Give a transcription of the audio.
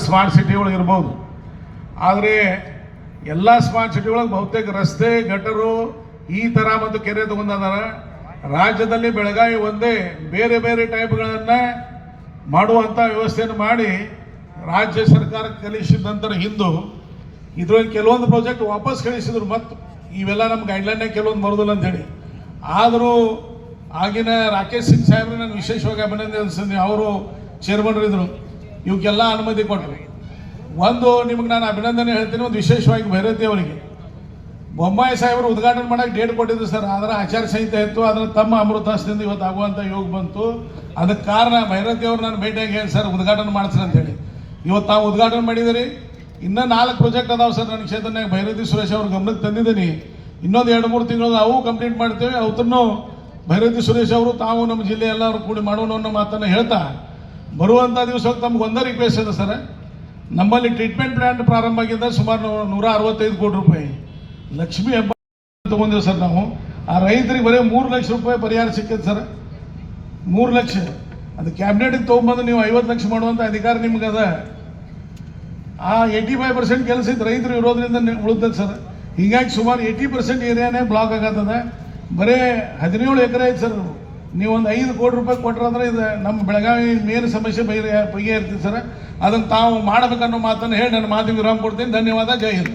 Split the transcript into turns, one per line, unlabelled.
Smart city ಒಳಗೆ ಇರ್ಬೋದು. ಆದರೆ ಎಲ್ಲ ಸ್ಮಾರ್ಟ್ ಸಿಟಿ ಒಳಗೆ ಬಹುತೇಕ ರಸ್ತೆ ಗಟರು ಈ ಥರ ಮತ್ತು ಕೆರೆ ತಗೊಂಡಾರ. ರಾಜ್ಯದಲ್ಲಿ ಬೆಳಗಾವಿ ಒಂದೇ ಬೇರೆ ಬೇರೆ ಟೈಪ್ಗಳನ್ನು ಮಾಡುವಂಥ ವ್ಯವಸ್ಥೆಯನ್ನು ಮಾಡಿ ರಾಜ್ಯ ಸರ್ಕಾರಕ್ಕೆ ಕಳಿಸಿದ ನಂತರ ಹಿಂದೂ ಇದ್ರಲ್ಲಿ ಕೆಲವೊಂದು ಪ್ರಾಜೆಕ್ಟ್ ವಾಪಸ್ ಕಳಿಸಿದ್ರು. ಮತ್ತು ಇವೆಲ್ಲ ನಮ್ಮ ಗೈಡ್ಲೈನ್ನಾಗ ಕೆಲವೊಂದು ಬರೋದಿಲ್ಲ ಅಂಥೇಳಿ. ಆದರೂ ಆಗಿನ ರಾಕೇಶ್ ಸಿಂಗ್ ಸಾಹೇಬ್ರೆ ನಾನು ವಿಶೇಷವಾಗಿ ಅಭಿನಂದನೆ. ಅವರು ಚೇರ್ಮನ್ ಇದ್ರು, ಇವಕ್ಕೆಲ್ಲ ಅನುಮತಿ ಕೊಟ್ಟರು. ಒಂದು ನಿಮಗೆ ನಾನು ಅಭಿನಂದನೆ ಹೇಳ್ತೀನಿ. ಒಂದು ವಿಶೇಷವಾಗಿ ಭೈರತಿ ಅವರಿಗೆ ಬೊಮ್ಮಾಯಿ ಸಾಹೇಬರು ಉದ್ಘಾಟನೆ ಮಾಡೋಕ್ಕೆ ಡೇಟ್ ಕೊಟ್ಟಿದ್ರು ಸರ್. ಅದರ ಆಚಾರ ಸಂಹಿತೆ ಇತ್ತು. ಅದರ ತಮ್ಮ ಅಮೃತಾಸ್ತಿಯಿಂದ ಇವತ್ತು ಆಗುವಂಥ ಯೋಗ ಬಂತು. ಅದಕ್ಕೆ ಕಾರಣ ಭೈರತಿ ಅವರು ನಾನು ಭೇಟಿಯಾಗಿ ಹೇಳಿ ಸರ್ ಉದ್ಘಾಟನೆ ಮಾಡ್ತೀನಿ ಅಂತೇಳಿ ಇವತ್ತು ನಾವು ಉದ್ಘಾಟನೆ ಮಾಡಿದ್ದೀರಿ. ಇನ್ನೂ 4 ಪ್ರಾಜೆಕ್ಟ್ ಅದಾವೆ ಸರ್ ನನ್ನ ಕ್ಷೇತ್ರನಾಗ. ಭೈರತಿ ಸುರೇಶ್ ಅವ್ರ ಗಮನಕ್ಕೆ ತಂದಿದ್ದೀನಿ. ಇನ್ನೊಂದು 2-3 ತಿಂಗಳು ಅವು ಕಂಪ್ಲೀಟ್ ಮಾಡ್ತೇವೆ. ಅವತ್ತನ್ನು ಭೈರತಿ ಸುರೇಶ್ ಅವರು ತಾವು ನಮ್ಮ ಜಿಲ್ಲೆ ಎಲ್ಲರೂ ಕೂಡಿ ಮಾಡೋಣ ಅನ್ನೋ ಮಾತನ್ನು ಹೇಳ್ತಾ ಬರುವಂಥ ದಿವಸಕ್ಕೆ ತಮ್ಗೆ ಒಂದೇ ರಿಕ್ವೆಸ್ಟ್ ಇದೆ ಸರ್. ನಮ್ಮಲ್ಲಿ ಟ್ರೀಟ್ಮೆಂಟ್ ಪ್ಲ್ಯಾಂಟ್ ಪ್ರಾರಂಭ ಆಗಿದ್ದ ಸುಮಾರು 165 ಕೋಟಿ ರೂಪಾಯಿ ಲಕ್ಷ್ಮಿ ಹಬ್ಬ ತೊಗೊಂಡಿವಿ ಸರ್ ನಾವು. ಆ ರೈತರಿಗೆ ಬರೀ 3 ಲಕ್ಷ ರೂಪಾಯಿ ಪರಿಹಾರ ಸಿಕ್ಕಿದೆ ಸರ್. 3 ಲಕ್ಷ ಅದು ಕ್ಯಾಬಿನೆಟ್ಗೆ ತೊಗೊಂಬಂದು ನೀವು 50 ಲಕ್ಷ ಮಾಡುವಂಥ ಅಧಿಕಾರ ನಿಮ್ಗದ. ಆ 85% ಕೆಲಸ ಇದ್ದು ರೈತರು ಇರೋದ್ರಿಂದ ಉಳಿದದ ಸರ್. ಹೀಗಾಗಿ ಸುಮಾರು 80% ಏರಿಯಾನೇ ಬ್ಲಾಕ್ ಆಗತ್ತದ. ಬರೀ 17 ಎಕರೆ ಐತೆ ಸರ್. ನೀವು ಒಂದು 5 ಕೋಟಿ ರೂಪಾಯಿ ಕೊಟ್ಟರಂದ್ರೆ ಇದು ನಮ್ಮ ಬೆಳಗಾವಿ ಮೇನ್ ಸಮಸ್ಯೆ ಬಗೆ ಇರ್ತೀವಿ ಸರ್. ಅದನ್ನು ತಾವು ಮಾಡಬೇಕನ್ನೋ ಮಾತನ್ನು ಹೇಳಿ ನನ್ನ ಮಾತಿಗೆ ವಿರಾಮ ಕೊಡ್ತೀನಿ. ಧನ್ಯವಾದ. ಜೈ ಹಿಂದ್.